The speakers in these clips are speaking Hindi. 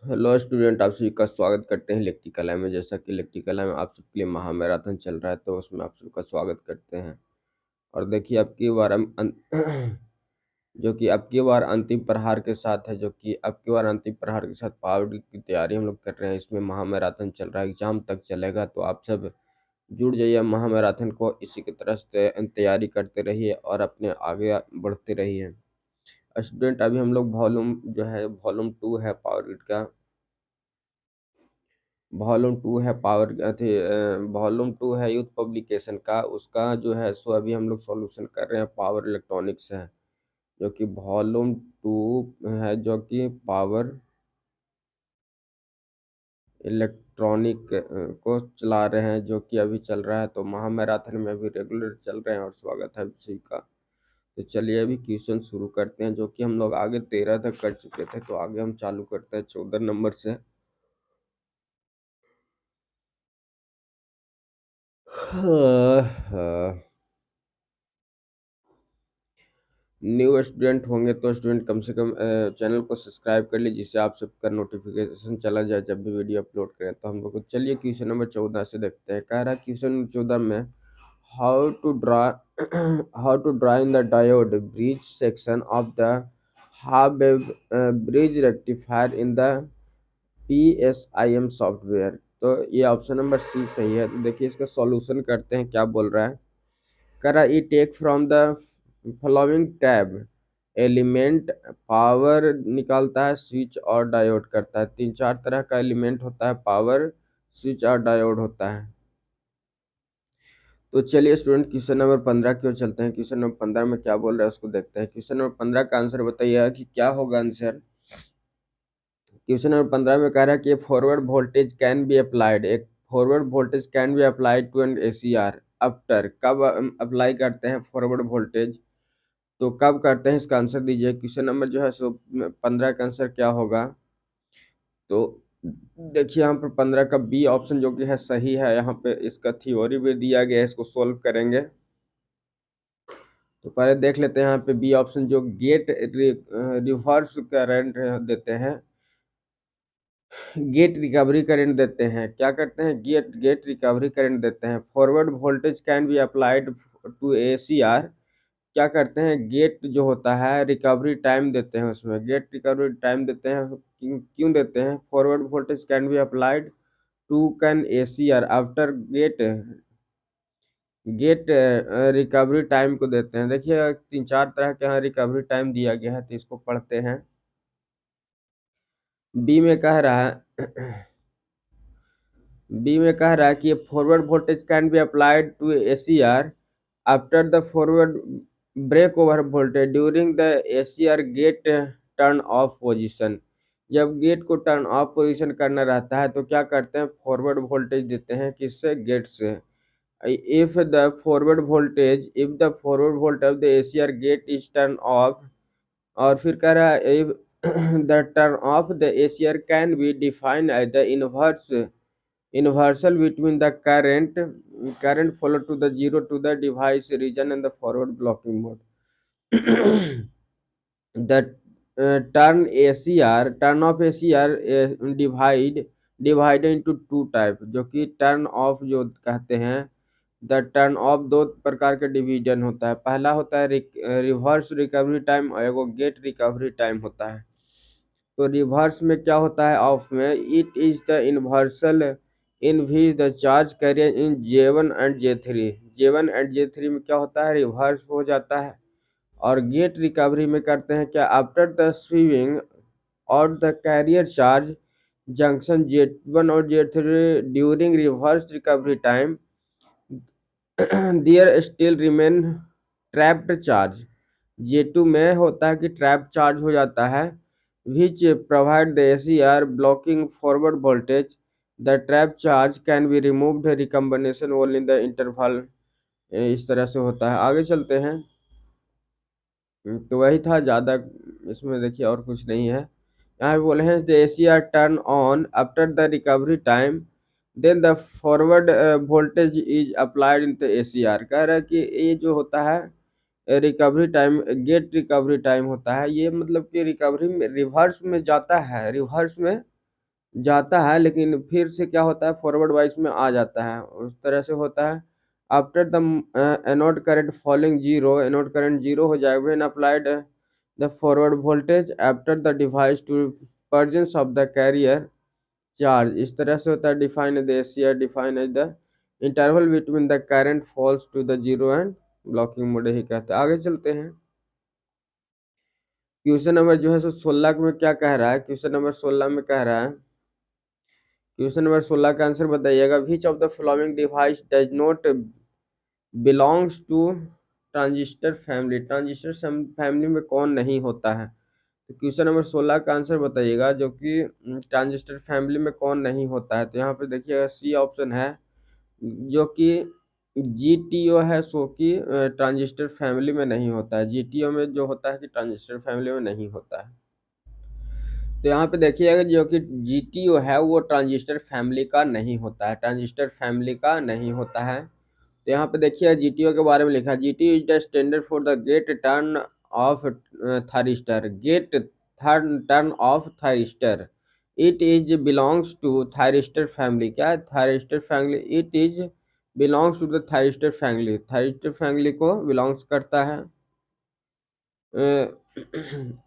हेलो स्टूडेंट, आप सभी का स्वागत करते हैं इलेक्ट्रिकल में। जैसा कि इलेक्ट्रिकल में आप सबके लिए महामैराथन चल रहा है, तो उसमें आप सबका स्वागत करते हैं। और देखिए, आपकी बार जो कि आपकी बार अंतिम प्रहार के साथ है, जो कि आपकी बार अंतिम प्रहार के साथ पावर ग्रिड की तैयारी हम लोग कर रहे हैं। इसमें महामैराथन चल रहा है, एग्जाम तक चलेगा, तो आप सब जुड़ जाइए महामैराथन को। इसी की तरह से तैयारी करते रहिए और अपने आगे बढ़ते रहिए। स्टूडेंट, अभी हम लोग वॉल्यूम जो है वॉल्यूम 2 है पावर ग्रिड का। वॉल्यूम 2 है वॉल्यूम 2 है यूथ पब्लिकेशन का। उसका जो है सो अभी हम लोग सॉल्यूशन कर रहे हैं, पावर इलेक्ट्रॉनिक्स है, जो कि वॉल्यूम 2 है, जो कि पावर इलेक्ट्रॉनिक को चला रहे हैं, जो कि अभी चल रहा है। तो महामैराथन में अभी रेगुलर चल रहे हैं और स्वागत है सभी का। तो चलिए अभी क्वेश्चन शुरू करते हैं, जो कि हम लोग आगे 13 तक कर चुके थे, तो आगे हम चालू करते हैं 14 नंबर से। न्यू स्टूडेंट होंगे तो स्टूडेंट कम से कम चैनल को सब्सक्राइब कर लीजिए, जिससे आप सबका नोटिफिकेशन चला जाए जब भी वीडियो अपलोड करें। तो हम लोग चलिए क्वेश्चन नंबर 14 से देखते हैं। कह रहा है क्वेश्चन नंबर 14 में, how to draw how to draw in the diode bridge section of the half wave bridge rectifier in the PSIM software. तो ये ऑप्शन नंबर सी सही है। तो देखिए, इसका सॉल्यूशन करते हैं। क्या बोल रहा है? करा ई take from the following tab element, power निकालता है, स्विच और डायोड करता है। 3-4 तरह का एलिमेंट होता है, पावर, स्विच और डायोड होता है। तो चलिए स्टूडेंट क्वेश्चन नंबर 15 की ओर चलते हैं। क्वेश्चन नंबर 15 में क्या बोल रहा है उसको देखते हैं। क्वेश्चन नंबर 15 का आंसर बताइए कि क्या होगा आंसर। क्वेश्चन नंबर 15 में कह रहा है कि forward voltage can be applied, एक forward voltage can be applied to an ACR after. कब अप्लाई करते हैं फॉरवर्ड वोल्टेज, तो कब करते हैं, इसका आंसर दीजिए। क्वेश्चन नंबर जो है सो 15 का आंसर क्या होगा। तो देखिए, यहाँ पर 15 का बी ऑप्शन जो कि है सही है। यहाँ पे इसका थ्योरी भी दिया गया है, इसको सोल्व करेंगे। तो पहले देख लेते हैं यहाँ पे बी ऑप्शन, जो गेट रिवर्स करंट देते हैं, गेट रिकवरी करंट देते हैं। क्या करते हैं? गेट गेट रिकवरी करंट देते हैं। Forward voltage can be applied to ACR। क्या करते हैं? गेट जो होता है रिकवरी टाइम देते हैं, उसमें गेट रिकवरी टाइम देते हैं। क्यों देते हैं? Forward voltage can be applied to can ACR after gate gate recovery time को देते हैं। देखिए, 3-4 तरह के यहाँ रिकवरी टाइम दिया गया है, तो इसको पढ़ते हैं। बी में कह रहा है बी में कह रहा है कि forward voltage can be applied to ACR after the forward break over voltage during the ACR gate turn off position. जब गेट को टर्न ऑफ पोजीशन करना रहता है, तो क्या करते हैं? फॉरवर्ड वोल्टेज देते हैं। किससे? गेट से। If the forward voltage of the ACR gate is turn off, और फिर कह रहा है if the turn off the ACR can be defined as the inversal between the current follow to the zero to the device region and the forward blocking mode. The turn off ACR divided into two type, जो कि टर्न ऑफ जो कहते हैं। द टर्न ऑफ दो प्रकार के डिवीजन होता है। पहला होता है रिवर्स रिकवरी टाइम, और एगो गेट रिकवरी टाइम होता है। तो रिवर्स में क्या होता है? ऑफ में it is the inversion in which the charge carrier in J1 and J3। J1 and J3 में क्या होता है? रिवर्स हो जाता है। और गेट रिकवरी में करते हैं क्या? आफ्टर द स्विंग और the carrier charge junction J1 और J3 during reverse recovery time there still remain trapped charge. J2 में होता है कि ट्रैप चार्ज हो जाता है, which provide the ACR blocking forward voltage. The trap charge can be removed recombination only in the interval। इस तरह से होता है। आगे चलते हैं। तो वही था, ज़्यादा इसमें देखिए और कुछ नहीं है। यहाँ पे बोले हैं the ACR turn on after the recovery time, then the forward voltage is applied in the ACR। कह रहा है कि ये जो होता है recovery time, gate recovery time होता है, ये मतलब कि रिकवरी में रिवर्स में जाता है। रिवर्स में जाता है, लेकिन फिर से क्या होता है, फॉरवर्ड वाइज में आ जाता है, उस तरह से होता है। After the anode current falling zero, anode current zero हो जाएगा when applied the forward voltage after the device to presence of the carrier charge. इस तरह से होता है। Define the easier define as the interval between the current falls to the zero and blocking mode, ही कहते हैं। आगे चलते हैं। क्वेश्चन नंबर जो है सो 16 में क्या कह रहा है, क्वेश्चन नंबर 16 में कह रहा है, क्वेश्चन नंबर 16 का आंसर बताइएगा। Which of the following device does not belongs to transistor family, transistor family में कौन नहीं होता है। तो क्वेश्चन नंबर 16 का आंसर बताइएगा जो कि ट्रांजिस्टर फैमिली में कौन नहीं होता है। तो यहाँ पे देखिएगा सी ऑप्शन है, जो कि जीटीओ है, सो कि ट्रांजिस्टर फैमिली में नहीं होता है। जीटीओ में जो होता है कि ट्रांजिस्टर फैमिली में नहीं होता है। तो यहाँ पे देखिएगा जो कि जीटीओ है वो ट्रांजिस्टर फैमिली का नहीं होता है, ट्रांजिस्टर फैमिली का नहीं होता है। तो यहाँ पे देखिए जीटीओ के बारे में लिखा है, GTO is the standard for the gate turn off thyristor, gate turn off thyristor. It is belongs to thyristor family, क्या है, thyristor family. It is belongs to the thyristor family, thyristor family को बिलोंग्स करता है।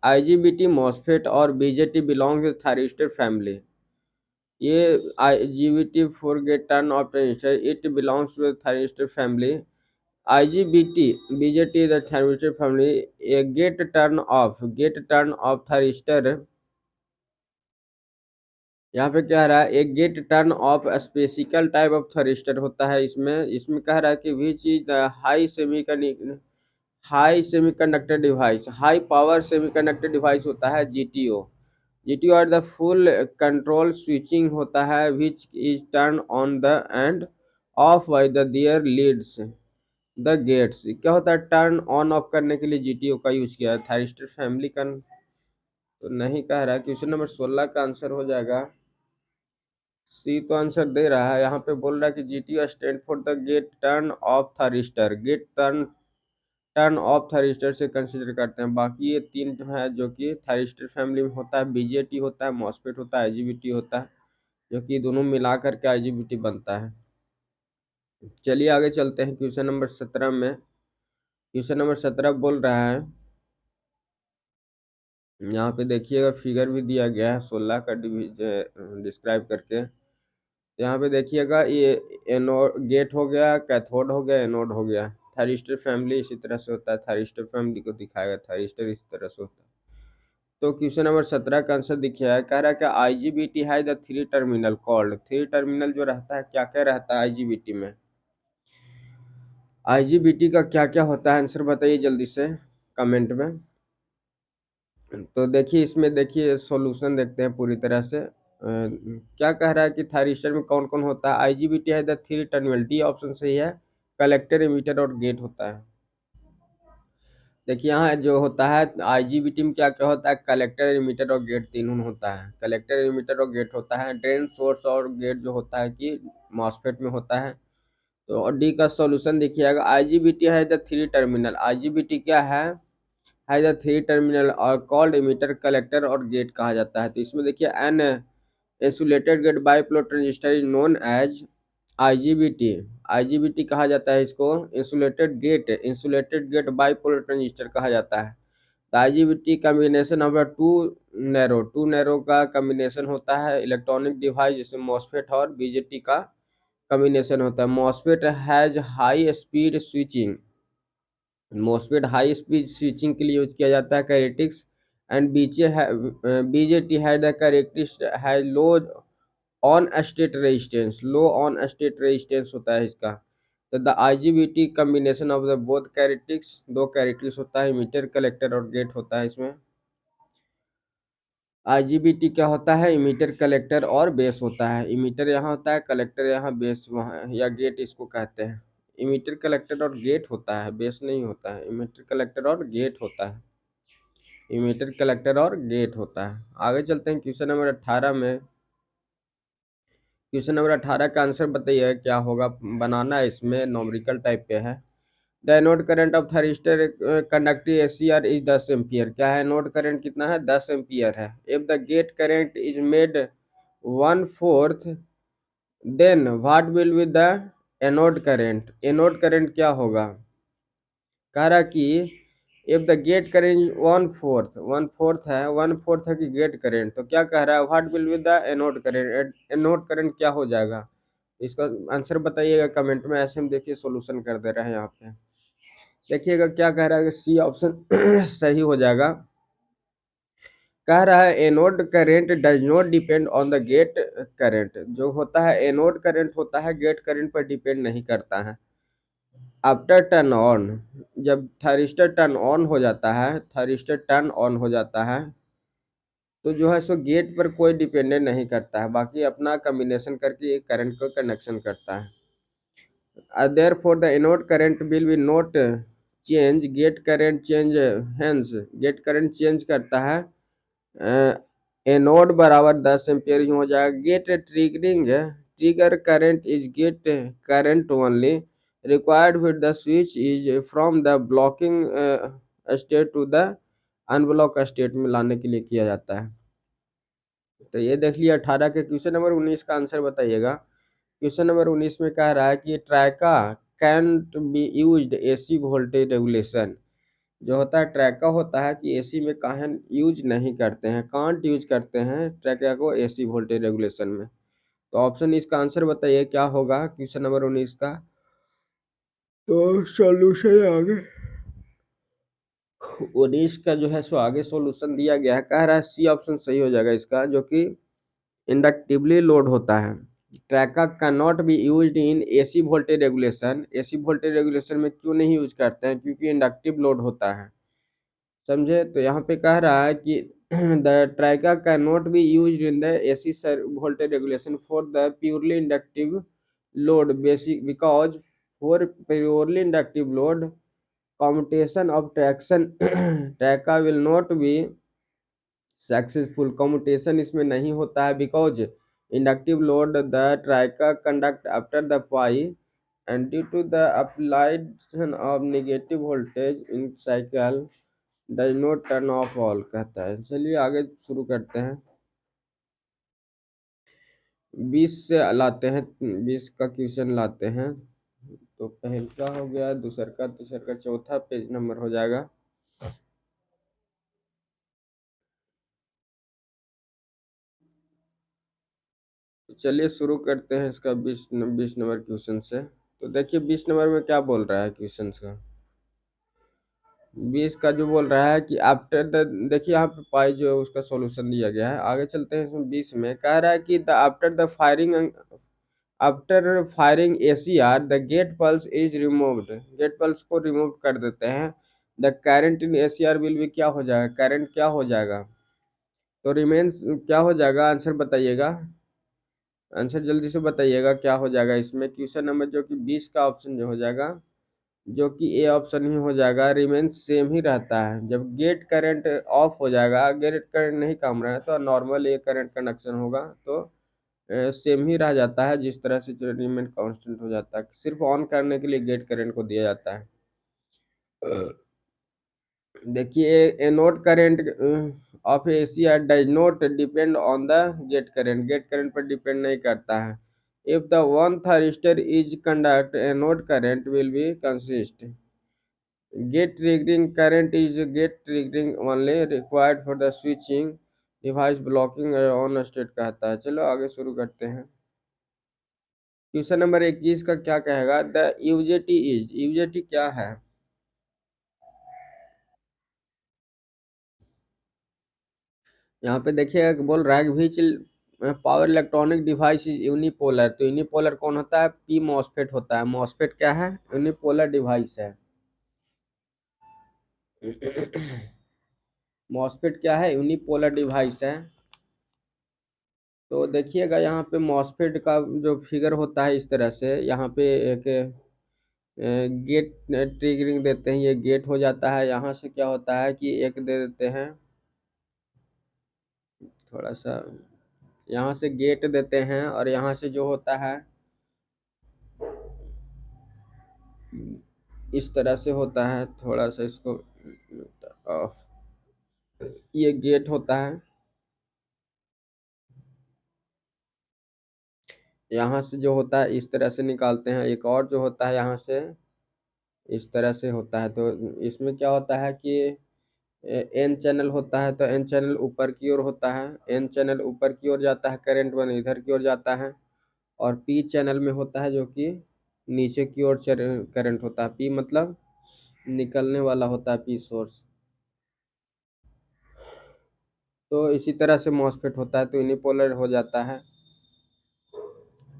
आईजीबीटी मॉसफेट और बीजेटी बिलोंग थारिस्टर फैमिली। ये IGBT for gate turn off transistor, it belongs to thyristor family. IGBT BJT the thyristor family. A gate turn off thyristor, यहाँ पे कह रहा है एक gate turn off special type of thyristor होता है। इसमें इसमें कह रहा है कि which is the high semiconductor device, high power semiconductor device होता है GTO. GTO are the full control switching होता है which is turn on the and off by the their leads the gates. क्या होता है, टर्न ऑन ऑफ करने के लिए जीटीओ का यूज किया है। थारिस्टर फैमिली का तो नहीं कह रहा है। क्वेश्चन नंबर 16 का आंसर हो जाएगा सी। तो आंसर दे रहा है, यहाँ पे बोल रहा है कि GTO stand for the gate turn off thyristor, gate turn turn off thyristor से कंसिडर करते हैं। बाकी ये तीन जो है जो कि थारिस्टर फैमिली में होता है, बीजेटी होता है, मॉसफेट होता है, आईजीबीटी होता है, जो कि दोनों मिला करके आईजीबीटी बनता है। चलिए आगे चलते हैं क्वेश्चन नंबर 17 में। क्वेश्चन नंबर 17 बोल रहा है, यहाँ पे देखिएगा फिगर भी दिया गया है 16 का डिस्क्राइब करके। यहाँ पे देखिएगा ये एनोड गेट हो गया, कैथोड हो गया, एनोड हो गया। थारिस्टर फैमिली इसी तरह से होता है, थारिस्टर फैमिली को दिखाएगा, थारिस्टर इस तरह से होता है। तो क्वेश्चन नंबर 17 का आंसर दिखा है, कह रहा है कि आईजीबीटी है the three terminal called, three terminal जो रहता है क्या क्या रहता है आईजीबीटी में। आईजीबीटी का क्या क्या होता है, आंसर बताइए जल्दी से कमेंट में। तो देखिए इसमें देखिए सॉल्यूशन देखते हैं पूरी तरह से। क्या कह रहा है कि थायरिस्टर में कौन कौन होता है। आईजीबीटी है the three terminal, D option सही है, कलेक्टर इमीटर और गेट होता है। देखिए यहाँ जो होता है आईजीबीटी में क्या क्या होता है, कलेक्टर इमीटर और गेट तीनों होता है, कलेक्टर इमीटर और गेट होता है। ड्रेन सोर्स और गेट जो होता है कि मॉसफेट में होता है। तो और डी का सॉल्यूशन देखिएगा, आईजीबीटी है द थ्री टर्मिनल, आईजीबीटी क्या है द थ्री टर्मिनल और कॉल्ड इमीटर, कलेक्टर और गेट कहा जाता है। तो इसमें देखिए an insulated gate bipolar transistor is known as IGBT, IGBT कहा जाता है इसको। इंसुलेटेड गेट बाईपोलर ट्रांजिस्टर कहा जाता है। तो IGBT combination of two narrow का कम्बिनेशन होता है इलेक्ट्रॉनिक डिवाइस, जिसमें मॉसफेट और बीजेटी का कम्बिनेशन होता है। MOSFET has high speed switching, MOSFET high speed switching के लिए यूज किया जाता है। कैरेटिक्स एंड बीजेटी है द कैरेक्टिस्ट है low on state resistance, low on state resistance होता है इसका। तो the IGBT combination of the both characteristics, दो कैरेटिक्स होता है, इमीटर कलेक्टर और गेट होता है इसमें। आईजीबीटी क्या होता है, इमीटर कलेक्टर और बेस होता है। इमीटर यहाँ होता है, कलेक्टर यहाँ, बेस वहाँ या गेट इसको कहते हैं। इमीटर कलेक्टर और गेट होता है, बेस नहीं होता है। इमीटर कलेक्टर और गेट होता है, इमीटर कलेक्टर और गेट होता है। आगे चलते हैं क्वेश्चन नंबर 18 में। क्वेश्चन नंबर 18 का आंसर बताइए क्या होगा, बनाना है इसमें नॉमरिकल टाइप पे है। The anode current of thyristor conductive ACR is 10 ampere, क्या है, एनोड करंट कितना है, 10 एम्पियर है। If the gate current is made 1/4, then what will be the anode current. Anode current क्या होगा? कह रहा कि इफ द गेट करेंट 1/4 है, 1/4 है कि गेट करेंट, तो क्या कह रहा है? What will be the anode current. Anode current क्या हो जाएगा? इसका आंसर बताइएगा कमेंट में। ऐसे हम देखिए सोल्यूशन कर दे रहे हैं यहाँ पे। देखिएगा क्या कह रहा है कि सी ऑप्शन सही हो जाएगा। कह रहा है anode current does not depend on the gate current. जो होता है एनोड करंट होता है, गेट करंट पर डिपेंड नहीं करता है। आफ्टर टर्न ऑन, जब थरिस्टर टर्न ऑन हो जाता है, थरिस्टर टर्न ऑन हो जाता है, तो जो है सो गेट पर कोई डिपेंडेंट नहीं करता है, बाकी अपना कम्बिनेशन करके एक करंट को कनेक्शन करता है। Therefore, the anode current will be not change, gate current change, hence gate current change करता है एनोड बराबर 10 एम्पियर ही हो जाएगा। Gate triggering, trigger current is gate current only required with the switch is from the blocking state to the unblock state में लाने के लिए किया जाता है। तो ये देख लिया 18 के। क्वेश्चन नंबर 19 का आंसर बताइएगा। क्वेश्चन नंबर 19 में कह रहा है कि triac can't be used AC voltage regulation. जो होता है ट्रैका होता है कि एसी में काहे यूज नहीं करते हैं, कांट यूज करते हैं ट्रैका को एसी वोल्टेज रेगुलेशन में। तो ऑप्शन इसका आंसर बताइए क्या होगा क्वेश्चन नंबर 19 का। तो सॉल्यूशन आगे 19 का जो है सो आगे सॉल्यूशन दिया गया है। कह रहा है सी ऑप्शन सही हो जाएगा इसका, जो कि इंडक्टिवली लोड होता है। Triac can not be used in AC voltage regulation. AC voltage regulation में क्यों नहीं यूज करते हैं? क्योंकि इंडक्टिव लोड होता है। समझे? तो यहाँ पे कह रहा है कि the triac can not be used in the AC voltage regulation for the purely inductive load basic because for purely inductive load commutation of traction triac will not be successful. Commutation इसमें नहीं होता है because inductive load the triac conduct after the pi and due to the applied of negative voltage in cycle does not turn off all कहता है। चलिए आगे शुरू करते हैं। 20 से लाते हैं, 20 का क्वेश्चन लाते हैं। तो पहला हो गया, दूसर का, तीसर का, चौथा पेज नंबर हो जाएगा। तो चलिए शुरू करते हैं इसका 20 नंबर क्वेश्चन से। तो देखिए 20 नंबर में क्या बोल रहा है क्वेश्चन का। 20 का जो बोल रहा है कि आफ्टर द, देखिए यहाँ पे पाई जो है उसका सॉल्यूशन दिया गया है। आगे चलते हैं इसमें 20 में कह रहा है कि the after firing ACR the gate pulse is removed. Gate pulse को रिमूव कर देते हैं। The current in ACR will भी क्या हो जाएगा? करंट क्या हो जाएगा? तो रिमेन्स क्या हो जाएगा? आंसर बताइएगा। आंसर जल्दी से बताइएगा क्या हो जाएगा इसमें। क्वेश्चन नंबर जो कि 20 का ऑप्शन जो हो जाएगा, जो कि ए ऑप्शन ही हो जाएगा। रिमेन्स सेम ही रहता है। जब गेट करंट ऑफ हो जाएगा, गेट करंट नहीं काम रहा है, तो नॉर्मल ये करंट कनेक्शन होगा, तो सेम ही रह जाता है। जिस तरह से जो रिमेन कांस्टेंट हो जाता है, सिर्फ ऑन करने के लिए गेट करंट को दिया जाता है। देखिए anode current of AC does not depend on the gate current. Gate current पर डिपेंड नहीं करता है। If the one thyristor is conduct anode current will be consist. Gate triggering current is gate triggering only required for the switching device blocking on state कहता है। चलो आगे शुरू करते हैं। क्वेश्चन नंबर 21 का क्या कहेगा? द यूजेटी इज, यूजेटी क्या है? यहाँ पे देखिए बोल रहा है which power electronic device is unipolar. तो यूनिपोलर कौन होता है? पी मॉसफेट होता है। मॉसफेट क्या है? यूनिपोलर डिवाइस है। मॉसफेट क्या है? यूनिपोलर डिवाइस है। तो देखिएगा यहाँ पे मॉसफेट का जो फिगर होता है इस तरह से, यहाँ पे एक गेट ट्रिगरिंग देते हैं, ये गेट हो जाता है। यहाँ से क्या होता है कि एक दे देते हैं, थोड़ा सा यहाँ से गेट देते हैं, और यहाँ से जो होता है इस तरह से होता है। थोड़ा सा इसको ऑफ, ये गेट होता है। यहाँ से जो होता है इस तरह से निकालते हैं, एक और जो होता है यहाँ से इस तरह से होता है। तो इसमें क्या होता है कि एन चैनल होता है, तो एन चैनल ऊपर की ओर होता है, एन चैनल ऊपर की ओर जाता है, करंट वन इधर की ओर जाता है। और पी चैनल में होता है जो कि नीचे की ओर करंट होता है, पी मतलब निकलने वाला होता है, पी सोर्स। तो इसी तरह से मॉसफेट होता है, तो यूनिपोलर हो जाता है।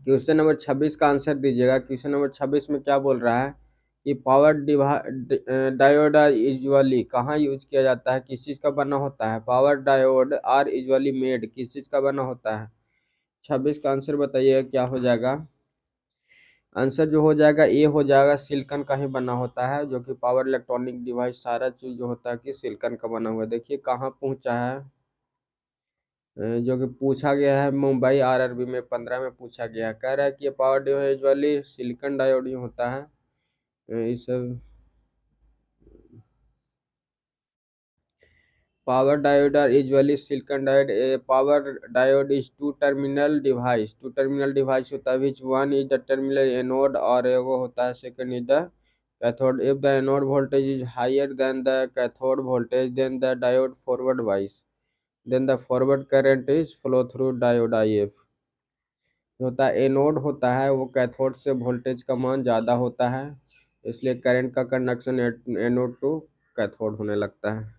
क्वेश्चन नंबर 26 का आंसर दीजिएगा। क्वेश्चन नंबर 26 में क्या बोल रहा है कि पावर डायोड आर यूजुअली कहाँ यूज किया जाता है, किस चीज़ का बना होता है। Power diode are usually made किस चीज़ का बना होता है। 26 का आंसर बताइएगा क्या हो जाएगा। आंसर जो हो जाएगा ए हो जाएगा, सिलिकॉन का ही बना होता है, जो कि पावर इलेक्ट्रॉनिक डिवाइस सारा चीज़ जो होता है कि सिलिकॉन का बना हुआ है। देखिए कहाँ पहुँचा है, जो कि पूछा गया है मुंबई आरआरबी में 15 में पूछा गया है। कह रहा है कि ये पावर डिवाइस वाली सिलिकॉन डायोड ही होता है। इस power diode are usually silicon diode. A power diode is two terminal device, two terminal device होता है, which one is the terminal anode और वो होता है second is the cathode. If the anode voltage is higher than the cathode voltage then the diode forward wise, then the forward current is flow through diode IF। होता है एनोड होता है वो कैथोड से वोल्टेज का मान ज़्यादा होता है, इसलिए करंट का कंडक्शन एनोड टू कैथोड होने लगता है।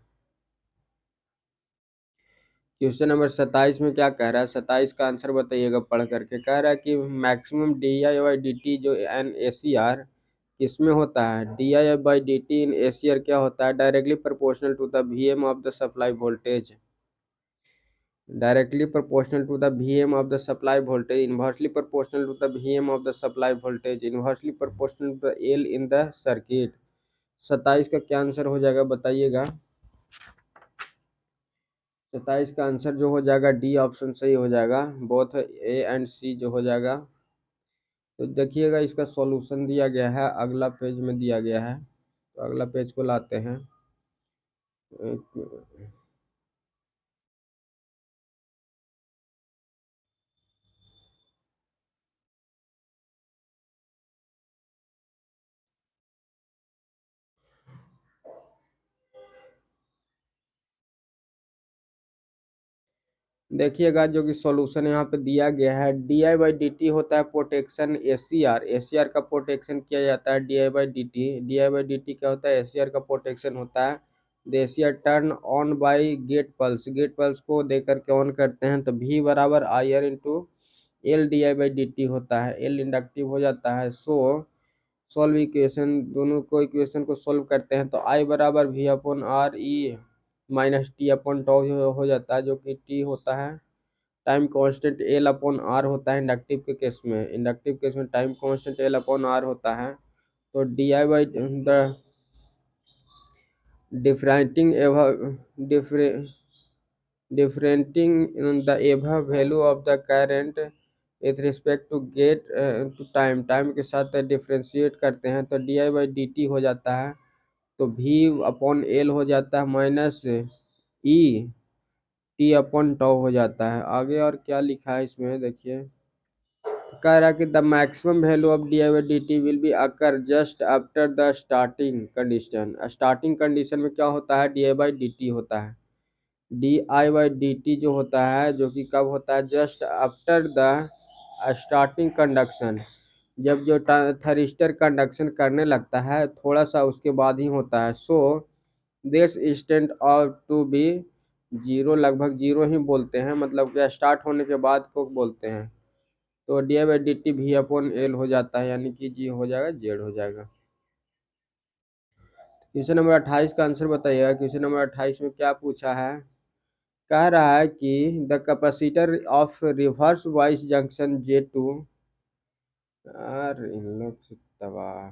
क्वेश्चन नंबर 27 में क्या कह रहा है, 27 का आंसर बताइएगा पढ़ करके। कह रहा है कि मैक्सिमम DI/dt जो एन ACR किसमें होता है। DI/dt इन ACR क्या होता है, directly proportional to the VM of the supply voltage, directly proportional to the Vm of the supply voltage, inversely proportional to the Vm of the supply voltage, inversely proportional to the L in the circuit। 27 का क्या आंसर हो जाएगा बताइएगा। 27 का आंसर जो हो जाएगा डी ऑप्शन सही हो जाएगा, बोथ ए एंड सी जो हो जाएगा। तो देखिएगा इसका सॉल्यूशन दिया गया है, अगला पेज में दिया गया है, तो अगला पेज को लाते हैं। देखिएगा जो कि सॉल्यूशन यहाँ पे दिया गया है, DI/dt होता है प्रोटेक्शन ACR, ACR का प्रोटेक्शन किया जाता है DI/dt, DI/dt क्या होता है, ACR का प्रोटेक्शन होता है। ACR turn on by gate pulse, gate pulse को दे करके ऑन करते हैं, तो V बराबर IR इंटू L DI/dt होता है, L इंडक्टिव हो जाता है। सॉल्व इक्वेशन, दोनों को इक्वेशन को सॉल्व करते हैं, तो I बराबर V upon R E minus T upon tau हो जाता है, जो कि टी होता है time constant, L upon R होता है इंडक्टिव के केस में, इंडक्टिव केस में time constant L upon R होता है। तो DI/द differentiating differentiating the above value of the current with respect to gate to time, time के साथ डिफ्रेंशिएट करते हैं, तो DI/dt हो जाता है, तो V अपॉन एल हो जाता है minus E T upon tau हो जाता है। आगे और क्या लिखा है इसमें देखिए, कह रहा है कि the maximum value of DI/dt will be occur just after the starting condition. Starting condition में क्या होता है, DI/dt होता है, DI/dt जो होता है, जो कि कब होता है, just after the starting conduction, जब जो थरिस्टर कंडक्शन करने लगता है थोड़ा सा उसके बाद ही होता है। So this instant of to be zero, लगभग जीरो ही बोलते हैं, मतलब क्या स्टार्ट होने के बाद को बोलते हैं। तो DI/dt भी अपॉन एल हो जाता है, यानी कि जी हो जाएगा, जेड हो जाएगा। क्वेश्चन नंबर 28 का आंसर बताइएगा। क्वेश्चन नंबर 28 में क्या पूछा है, कह रहा है कि the capacitor of reverse bias junction J2, यार इन लोग से तबाह।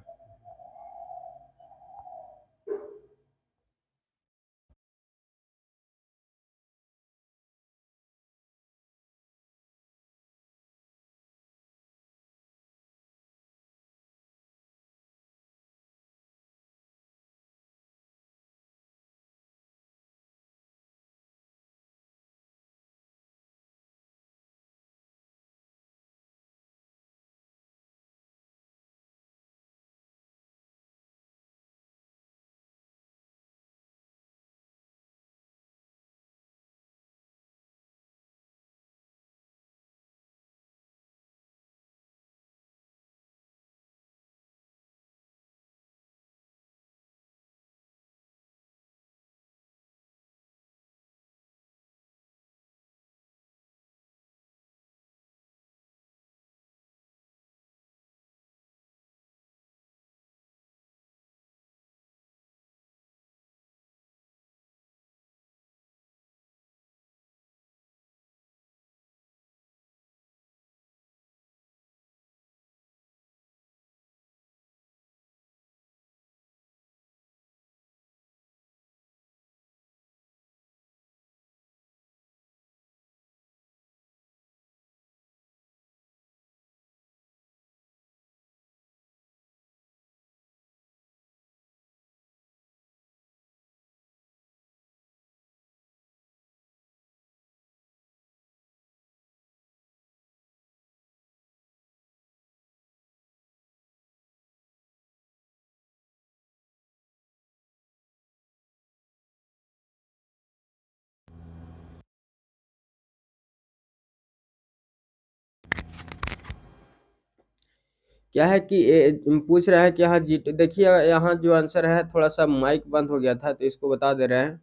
क्या है कि पूछ रहा है कि यहाँ जी देखिए, यहाँ जो आंसर है, थोड़ा सा माइक बंद हो गया था तो इसको बता दे रहे हैं।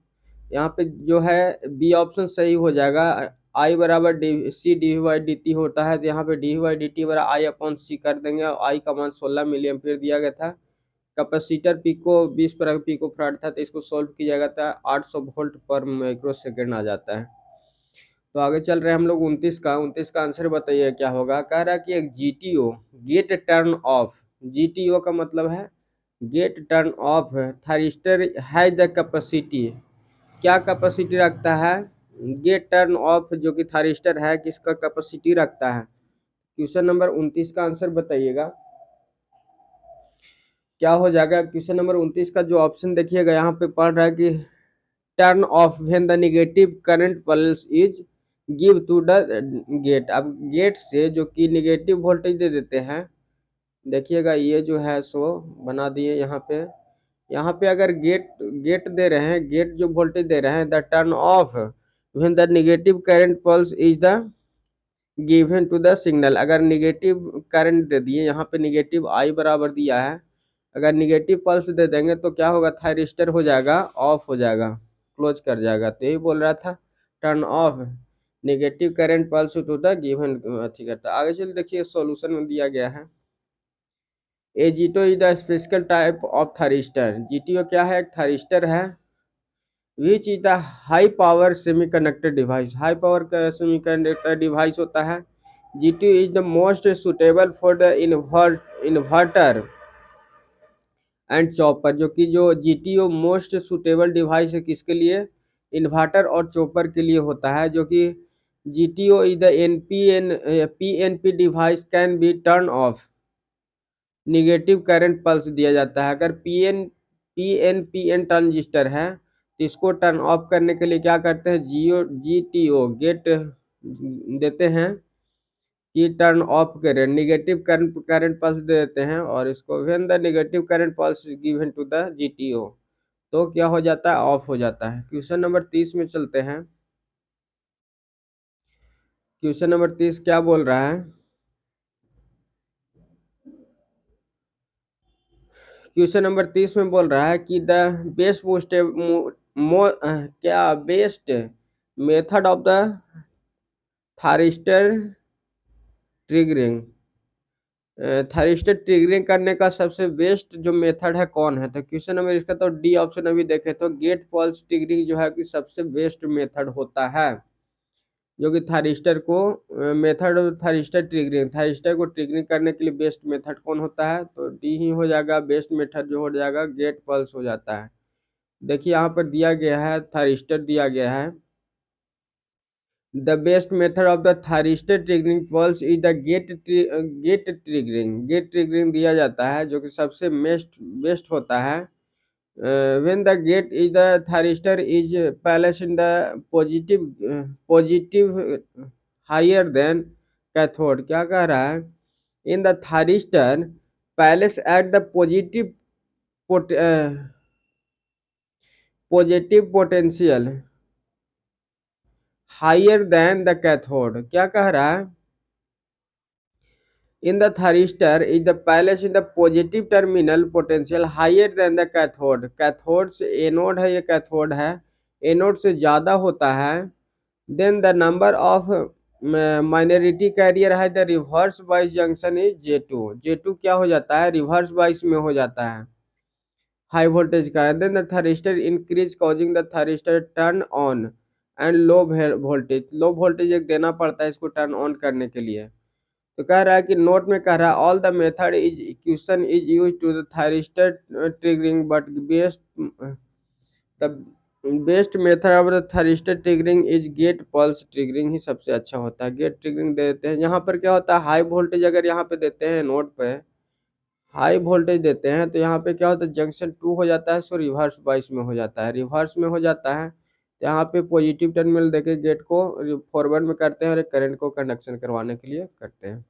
यहाँ पे जो है बी ऑप्शन सही हो जाएगा। आई बराबर D C D Y D T होता है, तो यहाँ पे डी वाई डी टी बराबर आई अपॉन सी कर देंगे, और आई का मान 16 मिली एम्पीयर दिया गया था। कैपेसिटर पिको 20 पर पिको फैराड था, तो इसको सोल्व किया जाएगा था 800 वोल्ट पर माइक्रो सेकेंड आ जाता है। तो आगे चल रहे हैं हम लोग 29 का आंसर बताइए क्या होगा। कह रहा है कि एक GTO gate turn off, GTO का मतलब है गेट टर्न ऑफ थारिस्टर है द कैपेसिटी, क्या कैपेसिटी रखता है। गेट टर्न ऑफ जो कि थारिस्टर है किसका कैपेसिटी रखता है। क्वेश्चन नंबर 29 का आंसर बताइएगा क्या हो जाएगा। क्वेश्चन नंबर 29 का जो ऑप्शन देखिएगा यहाँ पे पढ़ रहा है कि turn off when the negative current pulse is give to the gate. अब गेट से जो कि नेगेटिव वोल्टेज दे देते हैं, देखिएगा ये जो है सो बना दिए यहाँ पे अगर गेट गेट दे रहे हैं, गेट जो वोल्टेज दे रहे हैं, the turn off when the negative current pulse is the given to the signal. अगर निगेटिव करंट दे दिए, यहाँ पे निगेटिव आई बराबर दिया है, अगर निगेटिव पल्स दे देंगे तो क्या होगा, थायरिस्टर हो जाएगा, ऑफ हो जाएगा, क्लोज कर जाएगा। तो यही बोल रहा था, turn off negative current pulse to the given अथी करता। आगे चलिए देखिए सॉल्यूशन में दिया गया है। A GTO is the specific type of thyristor. GTO क्या है, एक थायरिस्टर है। Which is the high power semiconductor device, high power का सेमीकंडक्टर डिवाइस होता है। GTO is the most suitable for the inverter and chopper, जो कि जो जीटीओ मोस्ट सुटेबल डिवाइस है किसके लिए, इन्वर्टर और चॉपर के लिए होता है। जो कि GTO is the PNP device can be turn off, negative current pulse दिया जाता है। अगर पीएन ट्रांजिस्टर है तो इसको टर्न ऑफ करने के लिए क्या करते हैं, जीटीओ गेट देते हैं कि टर्न ऑफ करें, निगेटिव करंट पल्स दे देते हैं, और इसको when the negative current pulse is given to the GTO तो क्या हो जाता है, ऑफ हो जाता है। क्वेश्चन नंबर 30 में चलते हैं। क्वेश्चन नंबर 30 क्या बोल रहा है। क्वेश्चन नंबर 30 में बोल रहा है कि द बेस्ट क्या best method of the thyristor triggering, thyristor triggering करने का सबसे बेस्ट जो मेथड है कौन है। तो क्वेश्चन नंबर इसका तो डी ऑप्शन अभी देखे तो गेट पल्स ट्रिगरिंग जो है कि सबसे बेस्ट मेथड होता है, जो कि थारिस्टर को मेथड थारिस्टर ट्रिगरिंग, थारिस्टर को ट्रिगरिंग करने के लिए बेस्ट मेथड कौन होता है, तो डी ही हो जाएगा। बेस्ट मेथड जो हो जाएगा गेट पल्स हो जाता है। देखिए यहाँ पर दिया गया है, थारिस्टर दिया गया है। The best method of the thyristor triggering pulse is the gate triggering, gate triggering दिया जाता है जो कि सबसे बेस्ट होता है। when the gate is the thyristor is placed in the positive higher than cathode, क्या कह रहा है, in the thyristor placed at the positive potential higher than the cathode, क्या कह रहा है, in the thyristor is the placed in the positive terminal potential higher than the cathode, cathode से एनोड है, ये कैथोड है, एनोड से ज़्यादा होता है। then the number of minority carrier है the reverse bias junction is J2, J2 क्या हो जाता है, रिवर्स बाइस में हो जाता है हाई वोल्टेज का। then the thyristor increase causing the thyristor turn on and low voltage, low voltage एक देना पड़ता है इसको टर्न ऑन करने के लिए। तो कह रहा है कि नोट में कह रहा है all the method is equation is use to the thyristor triggering but best method of the thyristor triggering is gate pulse triggering ही सबसे अच्छा होता है। गेट ट्रिगरिंग दे देते हैं, यहाँ पर क्या होता है, हाई वोल्टेज अगर यहाँ पे देते हैं, नोट पे हाई वोल्टेज देते हैं तो यहाँ पे क्या होता है, जंक्शन 2 हो जाता है, सो रिवर्स बाइस में हो जाता है, रिवर्स में हो जाता है। तो यहाँ पे पॉजिटिव टर्मिनल देके गेट को फॉरवर्ड में करते हैं और करंट को कंडक्शन करवाने के लिए करते हैं।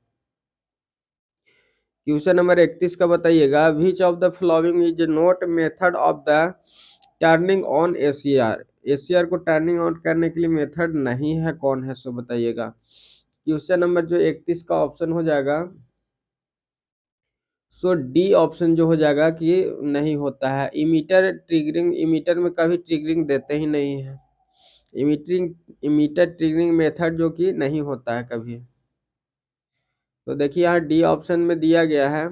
क्वेश्चन नंबर 31 का बताइएगा, which of the following is not method of the turning on ACR, ACR को टर्निंग ऑन करने के लिए मेथड नहीं है, कौन है सो बताइएगा। क्वेश्चन नंबर जो 31 का ऑप्शन हो जाएगा सो डी ऑप्शन जो हो जाएगा कि नहीं होता है। इमीटर ट्रिगरिंग, इमीटर में कभी ट्रिगरिंग देते ही नहीं है। इमीटिंग इमीटर ट्रिगरिंग मेथड जो कि नहीं होता है कभी। तो देखिए यहाँ डी ऑप्शन में दिया गया है,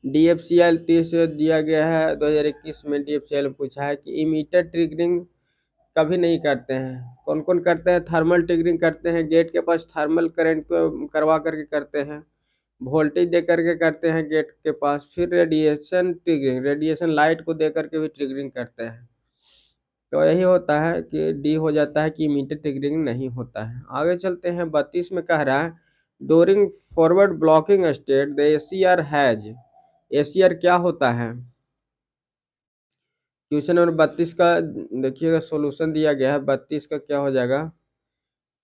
DFCL 30 दिया गया है। 2021 में DFCL पूछा है कि इमीटर ट्रिगरिंग कभी नहीं करते हैं। कौन कौन करते हैं? थर्मल ट्रिगरिंग करते हैं, गेट के पास थर्मल करंट को करवा करके करते हैं, वोल्टेज दे करके करते हैं गेट के पास, फिर रेडिएशन ट्रिगरिंग, रेडिएशन लाइट को दे करके भी ट्रिगरिंग करते हैं। तो यही होता है कि डी हो जाता है कि इमीडिएट ट्रिगरिंग नहीं होता है। आगे चलते हैं, 32 में कह रहा है डोरिंग forward blocking state the ACR has. ACR क्या होता है? क्वेश्चन नंबर 32 का देखिएगा सॉल्यूशन दिया गया है। 32 का क्या हो जाएगा?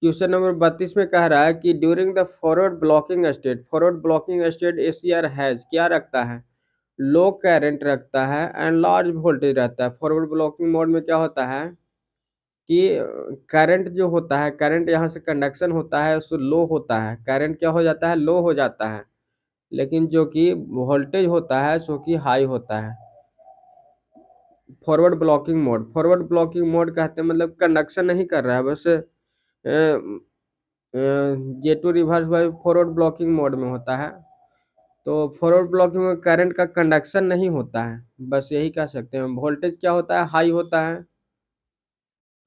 क्वेश्चन नंबर 32 में कह रहा है कि during the forward blocking state, forward blocking state ACR has क्या रखता है? लो करंट रखता है एंड लार्ज वोल्टेज रहता है। फॉरवर्ड ब्लॉकिंग मोड में क्या होता है कि करंट जो होता है, करंट यहाँ से कंडक्शन होता है सो लो होता है, करंट क्या हो जाता है? लो हो जाता है। लेकिन जो कि वोल्टेज होता है सो कि हाई होता है। Forward blocking mode, forward blocking mode कहते हैं मतलब कंडक्शन नहीं कर रहा है, बस J2 reverse by forward blocking mode में होता है। तो फॉरवर्ड ब्लॉकिंग में करंट का कंडक्शन नहीं होता है, बस यही कह सकते हैं। वोल्टेज क्या होता है? हाई होता है।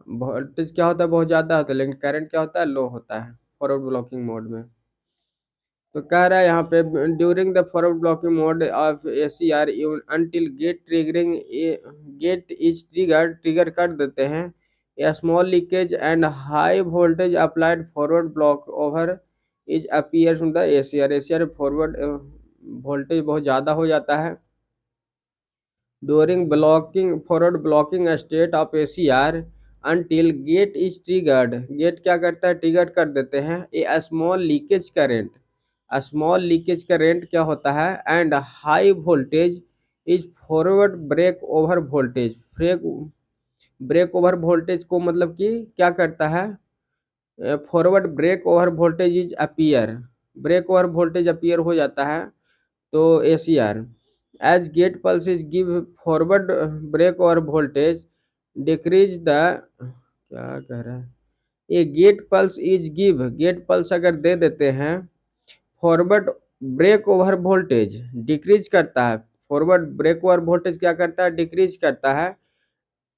वोल्टेज क्या होता है? बहुत ज़्यादा होता है, लेकिन करंट क्या होता है? लो होता है फॉरवर्ड ब्लॉकिंग मोड में। तो कह रहा है यहाँ पे during the forward blocking mode of SCR until gate triggering, gate is trigger कर देते हैं, a small leakage and high voltage applied forward block over is appears in the SCR. SCR forward voltage बहुत ज़्यादा हो जाता है during blocking, forward blocking state of SCR until gate is triggered. गेट क्या करता है? ट्रिगर कर देते हैं a small leakage current. Small leakage current क्या होता है? And high voltage is forward break over voltage. Break break over voltage को मतलब कि क्या करता है? Forward break over voltage is appear, break over voltage appear हो जाता है। तो ACR as gate pulses give forward break over voltage decrease the, क्या कह रहा है ये, gate pulse is give, gate pulse अगर दे देते हैं forward break over voltage decrease करता है। फॉरवर्ड ब्रेक ओवर वोल्टेज क्या करता है? डिक्रीज करता है।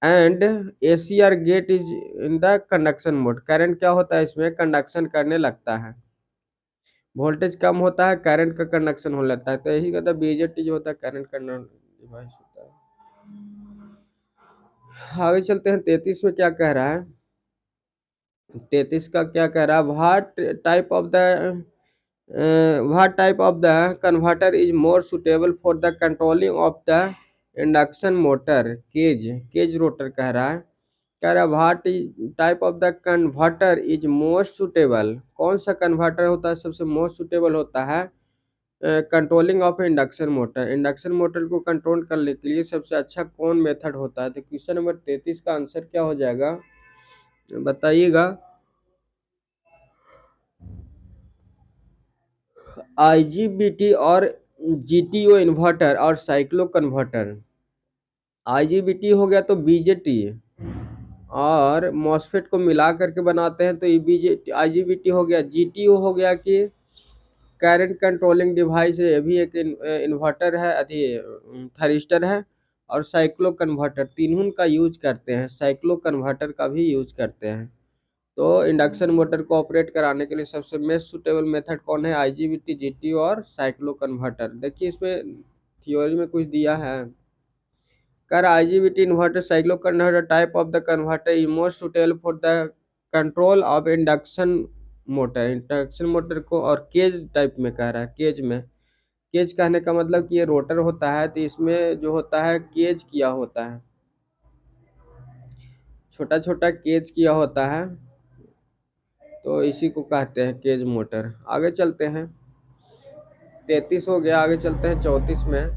And ACR gate is in the conduction mode, current क्या होता है? इसमें कंडक्शन करने लगता है। वोल्टेज कम होता है, करंट का कंडक्शन हो जाता है। तो यही कहता है बीजेटी जो होता है करंट कंडक्शन डिवाइस होता है। आगे चलते हैं, 33 में क्या कह रहा है? 33 का क्या कह रहा है? what type of the converter is more suitable for the controlling of the induction motor cage, cage rotor कह रहा है। कह रहा है what type of the converter is most suitable, कौन सा कन्वर्टर होता है सबसे मोस्ट सुटेबल होता है controlling of induction motor, induction motor को कंट्रोल करने के लिए सबसे अच्छा कौन मेथड होता है? तो क्वेश्चन नंबर 33 का आंसर क्या हो जाएगा बताइएगा? आईजीबीटी और जीटीओ इन्वर्टर और साइक्लो कन्वर्टर। आईजीबीटी हो गया तो बीजेटी और मॉसफेट को मिला करके बनाते हैं तो ये बीजे आईजीबीटी हो गया। जीटीओ हो गया कि करंट कंट्रोलिंग डिवाइस है, ये भी एक इन्वर्टर है, अभी थरिस्टर है। और साइक्लो कन्वर्टर, तीनों का यूज करते हैं, साइक्लो कन्वर्टर का भी यूज करते हैं। तो इंडक्शन मोटर को ऑपरेट कराने के लिए सबसे बेस्ट सुटेबल मेथड कौन है? आईजीबीटी, जीटीओ और साइक्लो कन्वर्टर। देखिए इसमें थ्योरी में कुछ दिया है। कर IGBT inverter cyclo converter type of the converter is most suitable for the control of induction motor, induction motor को। और केज टाइप में कह रहा है, केज में, केज कहने का मतलब कि ये रोटर होता है तो इसमें जो होता है केज किया होता है, छोटा छोटा केज किया होता है, तो इसी को कहते हैं केज मोटर। आगे चलते हैं, 33 हो गया, आगे चलते हैं 34 में।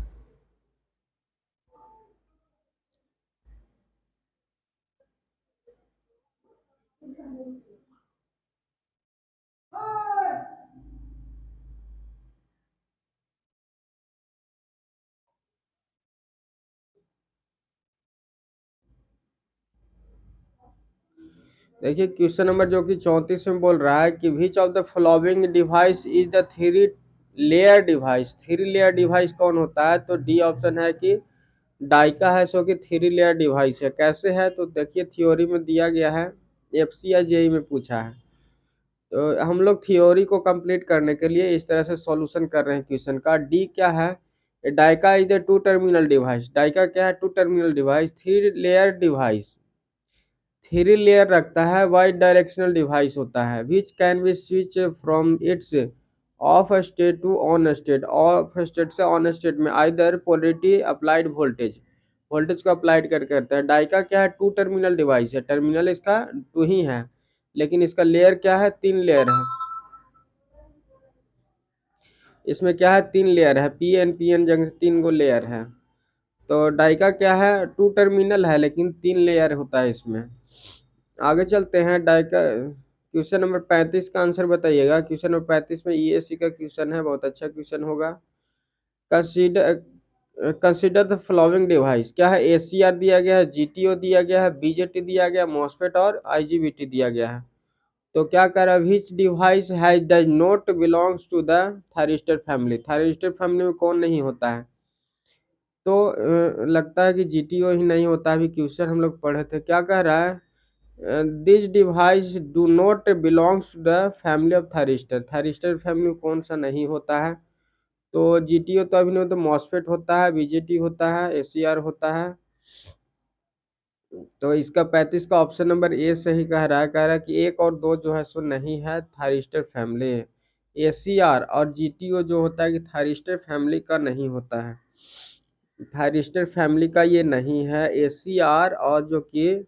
देखिए क्वेश्चन नंबर जो कि 34 में बोल रहा है कि विच of the following device is the three layer device. Three layer device कौन होता है? तो डी ऑप्शन है कि डाइका है, सो कि थ्री लेयर डिवाइस है। कैसे है? तो देखिए थ्योरी में दिया गया है, एफसी या जेई में पूछा है। तो हम लोग थ्योरी को कंप्लीट करने के लिए इस तरह से सॉल्यूशन कर रहे हैं क्वेश्चन का। डी क्या है? DIAC is the two terminal device. DIAC क्या है? Two terminal device. Three layer device three layer रखता है, वाइड डायरेक्शनल डिवाइस होता है, which can be switch from its off state to on state. Off state से ऑन स्टेट में either polarity applied voltage, voltage को अप्लाइड करके करता है। डाइका क्या है? टू टर्मिनल डिवाइस है। टर्मिनल इसका टू ही है, लेकिन इसका लेयर क्या है? तीन लेयर है। इसमें क्या है? तीन लेयर है, पी एन जंक्शन, तीन गो लेयर है। तो डाइका क्या है? टू टर्मिनल है, लेकिन तीन लेयर होता है इसमें। आगे चलते हैं। डाइका क्वेश्चन नंबर 35 का आंसर बताइएगा। क्वेश्चन नंबर 35 में ईएससी का क्वेश्चन है, बहुत अच्छा क्वेश्चन होगा। Consider consider the following device. क्या है? एसीआर दिया गया है, जीटीओ दिया गया है, बीजेटी दिया गया, मॉसफेट और आईजीबीटी दिया गया है। तो क्या कह रहा है? Which device has does not belongs to the thyristor family. Thyristor family में कौन नहीं होता है? तो लगता है कि जीटीओ ही नहीं होता है। अभी क्वेश्चन हम लोग पढ़े थे, क्या कह रहा है? This device do not belongs to the family of thyristor. Thyristor family में कौन सा नहीं होता है? तो जीटीओ तो अभी नहीं, तो मॉसफेट होता है, बीजेटी होता है, एसीआर होता है। तो इसका 35 का ऑप्शन नंबर ए सही कह रहा है कि एक और दो जो है सो नहीं है, थायरिस्टर फैमिली। एसीआर और जीटीओ जो होता है कि थायरिस्टर फैमिली का नहीं होता है। थायरिस्टर फैमिली का ये नहीं है। एसीआर और जो कि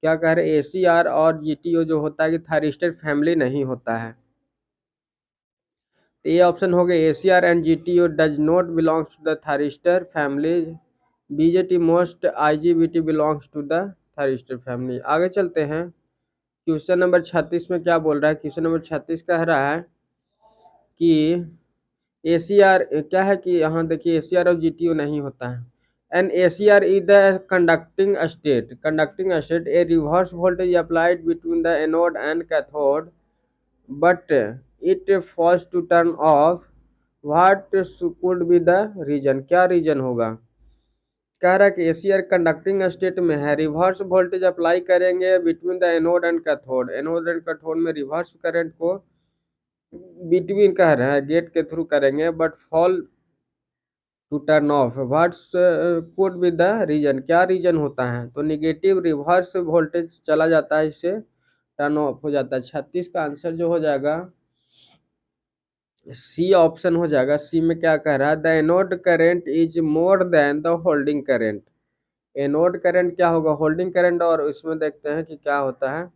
क्या कह रहे हैं, एसीआर और जीटीओ जो होता है कि थायरिस्टर फैमिली नहीं होता है। तो ये ऑप्शन हो गया, ACR and GTO does not belongs to the thyristor family. BJT most IGBT belongs to the thyristor family. आगे चलते हैं। क्वेश्चन नंबर 36 में क्या बोल रहा है? क्वेश्चन नंबर 36 कह रहा है कि एसीआर क्या है कि यहाँ देखिए एसीआर और जीटीओ नहीं होता है। An ACR is the conducting state. Conducting state a reverse voltage applied between the anode and cathode but it falls to turn off. What could be the reason? क्या रीजन होगा? कह रहा है कि एसीआर कंडक्टिंग स्टेट में है, रिवर्स वोल्टेज अप्लाई करेंगे between the anode and cathode. Anode and cathode में रिवर्स करंट को बिटवीन कह रहे हैं, गेट के थ्रू करेंगे, but fall to turn off. What's could be the reason? क्या रीजन होता है? तो निगेटिव रिवर्स वोल्टेज चला जाता है, इससे टर्न ऑफ हो जाता है। 36 का आंसर जो हो जाएगा सी ऑप्शन हो जाएगा। सी में क्या कह रहा है? The anode current is more than the holding current. Anode current क्या होगा? Holding current. और इसमें देखते हैं कि क्या होता है।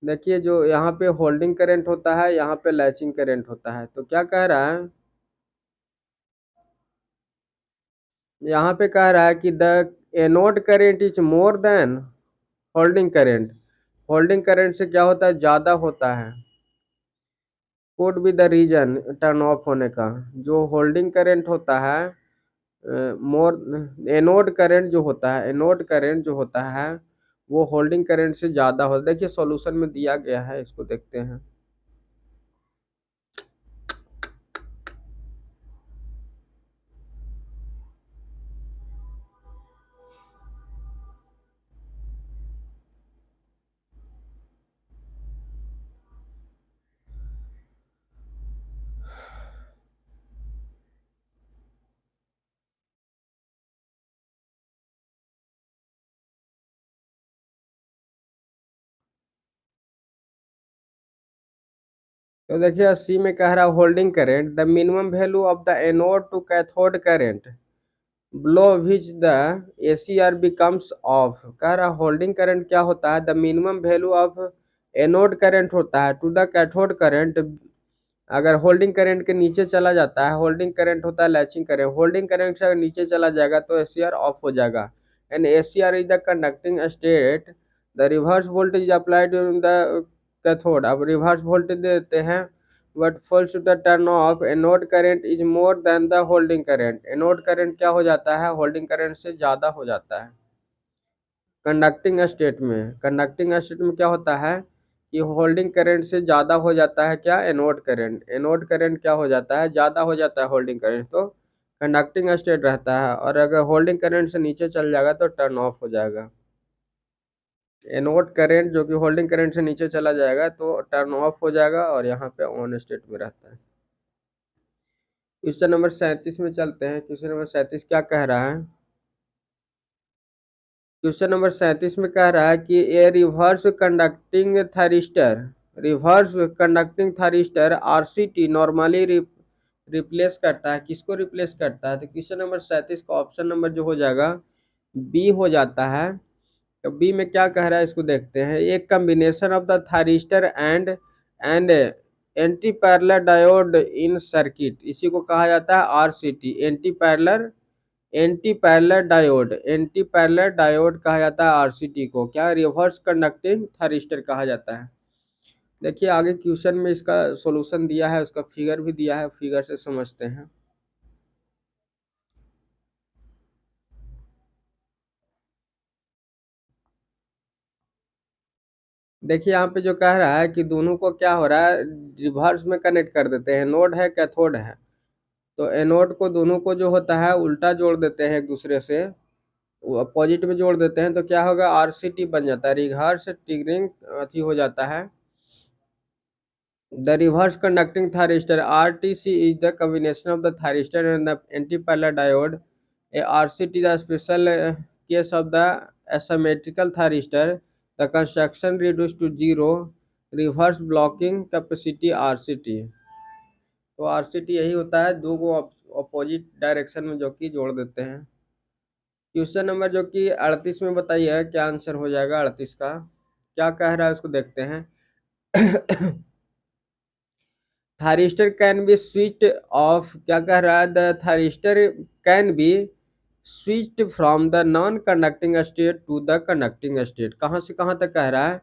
देखिए जो यहाँ पे होल्डिंग करंट होता है, यहाँ पे लैचिंग करंट होता है। तो क्या कह रहा है? यहाँ पे कह रहा है कि the anode current is more than holding current. Holding current से क्या होता है? ज़्यादा होता है। Could be the reason turn off होने का। जो होल्डिंग करंट होता है, मोर एनोड करंट जो होता है, एनोड करंट जो होता है वो होल्डिंग करंट से ज़्यादा होता है। देखिए सॉल्यूशन में दिया गया है, इसको देखते हैं। तो देखिए सी में कह रहा है holding current the minimum value of the anode to cathode current below which the ACR becomes off। कह रहा होल्डिंग करंट क्या होता है? The minimum value of anode current होता है टू द कैथोड करंट। अगर होल्डिंग करंट के नीचे चला जाता है, होल्डिंग करंट होता है लैचिंग करंट, होल्डिंग करंट से अगर नीचे चला जाएगा तो एसीआर ऑफ हो जाएगा। And ACR is the conducting state. The reverse voltage applied in the cathode. अब रिवर्स वोल्टेज देते हैं, but falls to the turn off anode current is more than the holding current. Anode current क्या हो जाता है? होल्डिंग करंट से ज़्यादा हो जाता है। कंडक्टिंग स्टेट में क्या होता है कि होल्डिंग करंट से ज़्यादा हो जाता है क्या, एनोड करंट क्या हो जाता है, ज़्यादा हो जाता है होल्डिंग करंट, तो कंडक्टिंग स्टेट रहता है। और अगर होल्डिंग करंट से नीचे चल जाएगा तो टर्न ऑफ हो जाएगा। एनोड करंट जो कि होल्डिंग करंट से नीचे चला जाएगा तो टर्न ऑफ हो जाएगा और यहाँ पे ऑन स्टेट में रहता है। क्वेश्चन नंबर 37 में चलते हैं। क्वेश्चन नंबर 37 क्या कह रहा है? क्वेश्चन नंबर 37 में कह रहा है कि a reverse conducting thyristor RCT normally replace करता है, किसको रिप्लेस करता है? तो क्वेश्चन नंबर 37 का ऑप्शन नंबर जो हो जाएगा बी हो जाता है। तो बी में क्या कह रहा है इसको देखते हैं। एक combination of the thyristor and anti parallel diode in circuit, इसी को कहा जाता है आरसीटी, एंटी पैरेलल डायोड कहा जाता है आरसीटी को। क्या, रिवर्स कंडक्टिंग थारिस्टर कहा जाता है। देखिए आगे क्वेश्चन में इसका सॉल्यूशन दिया है, उसका फिगर भी दिया है, फिगर से समझते हैं। देखिए यहाँ पे जो कह रहा है कि दोनों को क्या हो रहा है, रिवर्स में कनेक्ट कर देते हैं। एनोड है, कैथोड है, तो एनोड को दोनों को जो होता है उल्टा जोड़ देते हैं एक दूसरे से, अपोजिट में जोड़ देते हैं, तो क्या होगा, आरसीटी बन जाता है, रिवर्स ट्रिगरिंग अथी हो जाता है। The reverse conducting thyristor RTC is the combination of the thyristor and the antiparallel diode. A RCT is a special case of the asymmetrical thyristor. The construction reduced to zero. Reverse blocking capacity RCT. तो RCT यही होता है, दो को अपोजिट डायरेक्शन में जो कि जोड़ देते हैं। क्वेश्चन नंबर जो कि 38 में बताइए क्या आंसर हो जाएगा 38 का, क्या कह रहा है उसको देखते हैं। Thyristor can be switched off, क्या कह रहा है, the thyristor can be switched from the non conducting state to the conducting state. कहाँ से कहाँ तक कह रहा है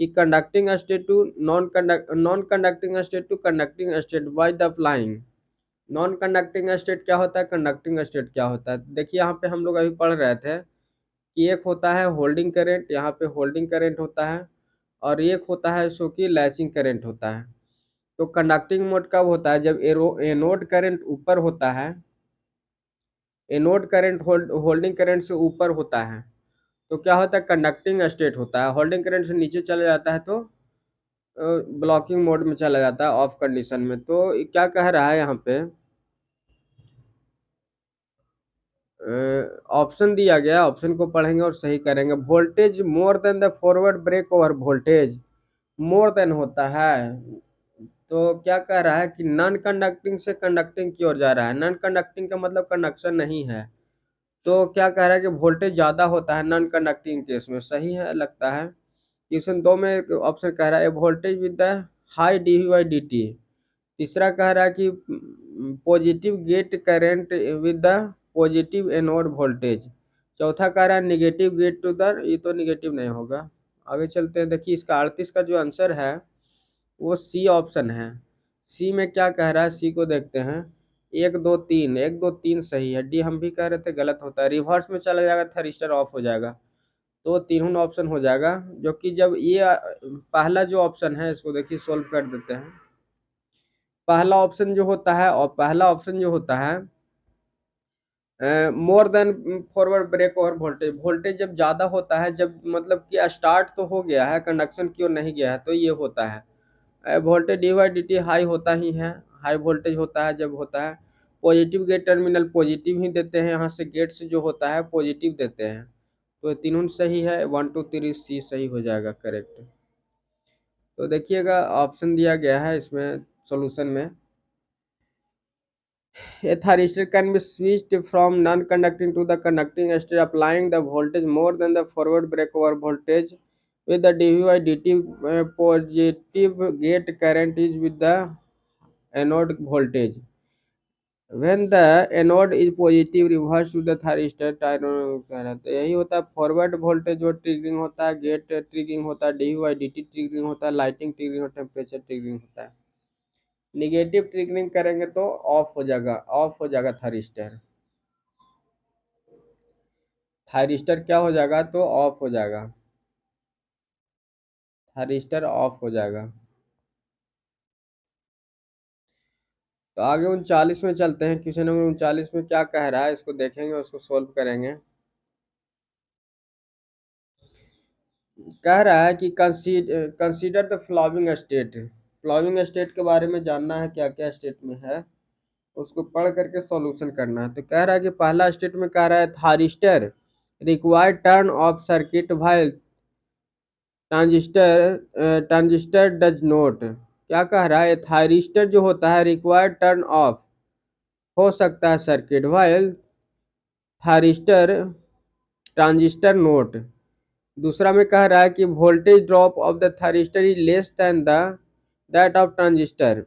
कि conducting state to non conducting state to conducting state by the applying. Non conducting state क्या होता है, कंडक्टिंग स्टेट क्या होता है? देखिए यहाँ पे हम लोग अभी पढ़ रहे थे कि एक होता है होल्डिंग करंट, यहाँ पे होल्डिंग करंट होता है, और एक होता है सो कि लैचिंग करंट होता है। तो कंडक्टिंग मोड कब होता है, जब एनोड करंट ऊपर होता है, एनोड करंट होल्डिंग करंट से ऊपर होता है, तो क्या होता है, कंडक्टिंग स्टेट होता है। होल्डिंग करंट से नीचे चला जाता है तो ब्लॉकिंग मोड में चला जाता है, ऑफ कंडीशन में। तो क्या कह रहा है यहाँ पे, ऑप्शन दिया गया, ऑप्शन को पढ़ेंगे और सही करेंगे। Voltage more than the forward break over voltage, more than होता है, तो क्या कह रहा है कि नॉन कंडक्टिंग से कंडक्टिंग की ओर जा रहा है। नॉन कंडक्टिंग का मतलब कंडक्शन नहीं है, तो क्या कह रहा है कि वोल्टेज ज़्यादा होता है नॉन कंडक्टिंग केस में। सही है लगता है। क्वेश्चन 2 में एक ऑप्शन कह रहा है voltage with the high D by D T. तीसरा कह रहा है कि positive gate current with the positive anode voltage. चौथा कह रहा है निगेटिव गेट टू द, ये तो निगेटिव नहीं होगा। आगे चलते हैं। देखिए इसका 38 का जो आंसर है वो सी ऑप्शन है। सी में क्या कह रहा है, सी को देखते हैं। एक दो तीन, एक दो तीन सही है, डी हम भी कह रहे थे गलत होता है, रिवर्स में चला जाएगा थरिस्टर ऑफ हो जाएगा, तो तीनों ऑप्शन हो जाएगा। जो कि जब ये पहला जो ऑप्शन है इसको देखिए सोल्व कर देते हैं। पहला ऑप्शन जो होता है, और पहला ऑप्शन जो होता है more than forward break over voltage, voltage जब ज़्यादा होता है, जब मतलब कि स्टार्ट तो हो गया है, कंडक्शन की ओर नहीं गया है, तो ये होता है। Voltage D Y D T high होता ही है, हाई वोल्टेज होता है जब होता है। पॉजिटिव गेट टर्मिनल पॉजिटिव ही देते हैं, यहाँ से गेट से जो होता है पॉजिटिव देते हैं, तो ये तीनों सही है। 1 2 3 सी सही हो जाएगा करेक्ट। तो देखिएगा ऑप्शन दिया गया है इसमें सॉल्यूशन में। A thyristor can be switched from non-conducting to the conducting state applying the voltage more than the forward breakover voltage with the dV/dt positive gate current is with the anode voltage. When the anode is positive reverse to the thyristor तो यही होता है। फॉरवर्ड वोल्टेज जो ट्रिगरिंग होता है, गेट ट्रिगरिंग होता है, dV/dt ट्रिगरिंग होता है, लाइटिंग ट्रिगरिंग और टेम्परेचर ट्रिगरिंग होता है। निगेटिव ट्रिगरिंग करेंगे तो ऑफ हो जाएगा, ऑफ हो जाएगा थारिस्टर। थायरिस्टर क्या हो जाएगा, तो ऑफ हो जाएगा, थायरिस्टर ऑफ हो जाएगा। तो आगे 39 में चलते हैं। क्वेश्चन नंबर 39 में क्या कह रहा है, इसको देखेंगे, उसको सोल्व करेंगे। कह रहा है कि consider the following state. Following state के बारे में जानना है, क्या क्या स्टेट में है, उसको पढ़ करके सॉल्यूशन करना है। तो कह रहा है कि पहला स्टेट में कह रहा है thyristor required turn off circuit while transistor does note. क्या कह रहा है, थायरिस्टर जो होता है रिक्वायर्ड टर्न ऑफ हो सकता है circuit while thyristor transistor note. दूसरा में कह रहा है कि voltage drop of the thyristor is less than the that of transistor.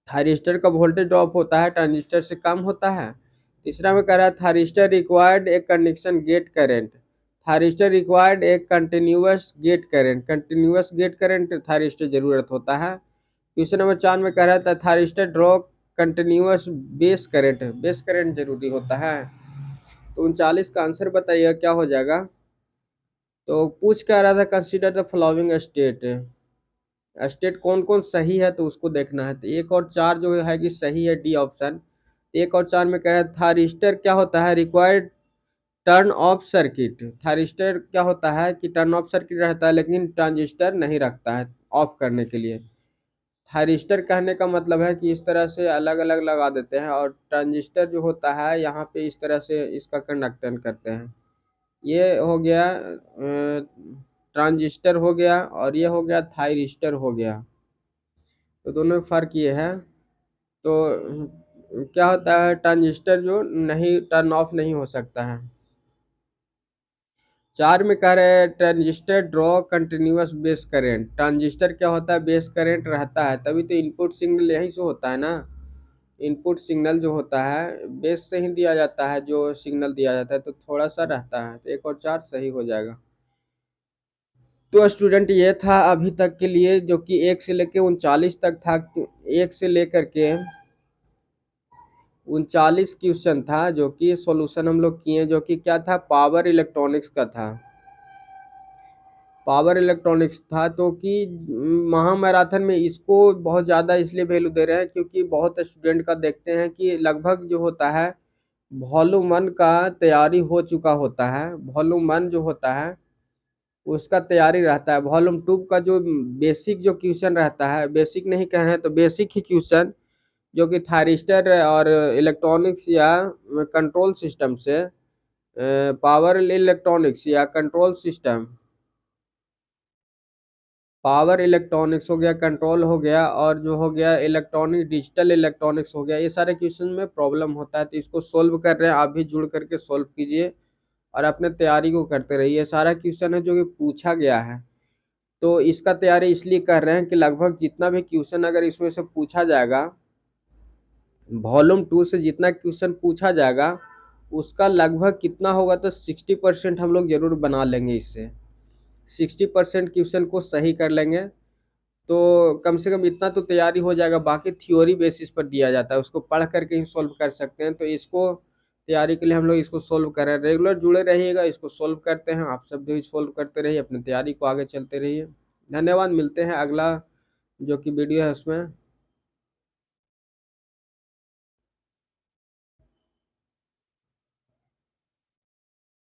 Thyristor का वोल्टेज ड्रॉप होता है, ट्रांजिस्टर से कम होता है। तीसरा में कह रहा है thyristor required a conduction gate current. Thyristor required एक continuous gate current. Continuous gate current thyristor जरूरत होता है। क्वेश्चन नंबर 4 में कह रहा था thyristor draw continuous base current. Base current जरूरी होता है। तो 39 का आंसर बताइए क्या हो जाएगा। तो पूछ कह रहा था consider the following state. State कौन कौन सही है तो उसको देखना है। तो 1 और 4 जो है कि सही है, डी ऑप्शन। 1 और 4 में कह रहा है थायरिस्टर क्या होता है, required turn off circuit. Thyristor क्या होता है कि टर्न ऑफ सर्किट रहता है, लेकिन ट्रांजिस्टर नहीं रखता है ऑफ करने के लिए। थायरिस्टर कहने का मतलब है कि इस तरह से अलग अलग लगा देते हैं, और ट्रांजिस्टर जो होता है यहाँ पे इस तरह से इसका कंडक्टन करते हैं। ये हो गया ट्रांजिस्टर हो गया, और ये हो गया थायरिस्टर हो गया। तो दोनों में फर्क ये है। तो क्या होता है, ट्रांजिस्टर जो नहीं टर्न ऑफ नहीं हो सकता है। 4 में कह रहे हैं transistor draw continuous base current. Transistor क्या होता है, बेस करेंट रहता है, तभी तो इनपुट सिग्नल यहीं से होता है ना। इनपुट सिग्नल जो होता है बेस से ही दिया जाता है, जो सिग्नल दिया जाता है, तो थोड़ा सा रहता है। तो 1 और 4 सही हो जाएगा। तो स्टूडेंट ये था अभी तक के लिए, जो कि 1 से लेकर 39 तक था। 1 से लेकर के 39 क्वेश्चन था, जो कि सॉल्यूशन हम लोग किए, जो कि क्या था, पावर इलेक्ट्रॉनिक्स का था। पावर इलेक्ट्रॉनिक्स था। तो कि महामैराथन में इसको बहुत ज़्यादा इसलिए वैल्यू दे रहे हैं क्योंकि बहुत स्टूडेंट का देखते हैं कि लगभग जो होता है वॉल्यूम 1 का तैयारी हो चुका होता है। वॉल्यूम 1 जो होता है उसका तैयारी रहता है। वॉल्यूम 2 का जो बेसिक जो क्वेश्चन रहता है, बेसिक नहीं कहें तो बेसिक ही क्वेश्चन, जो कि थायरिस्टर और इलेक्ट्रॉनिक्स या कंट्रोल सिस्टम से, पावर इलेक्ट्रॉनिक्स या कंट्रोल सिस्टम, पावर इलेक्ट्रॉनिक्स हो गया, कंट्रोल हो गया, और जो हो गया इलेक्ट्रॉनिक डिजिटल इलेक्ट्रॉनिक्स हो गया, ये सारे क्वेश्चन में प्रॉब्लम होता है। तो इसको सोल्व कर रहे हैं, आप भी जुड़ करके सोल्व कीजिए और अपने तैयारी को करते रहिए। ये सारा क्वेश्चन है जो कि पूछा गया है, तो इसका तैयारी इसलिए कर रहे हैं कि लगभग जितना भी क्वेश्चन अगर इसमें से पूछा जाएगा, वॉल्यूम 2 से जितना क्वेश्चन पूछा जाएगा उसका लगभग कितना होगा, तो 60% हम लोग जरूर बना लेंगे। इससे 60% क्वेश्चन को सही कर लेंगे, तो कम से कम इतना तो तैयारी हो जाएगा। बाकी थ्योरी बेसिस पर दिया जाता है, उसको पढ़ करके ही सोल्व कर सकते हैं। तो इसको तैयारी के लिए हम लोग इसको सोल्व कर रहे हैं। रेगुलर जुड़े रहिएगा, इसको सोल्व करते हैं, आप सब भी सोल्व करते रहिए, अपनी तैयारी को आगे चलते रहिए। धन्यवाद, मिलते हैं अगला जो कि वीडियो है उसमें।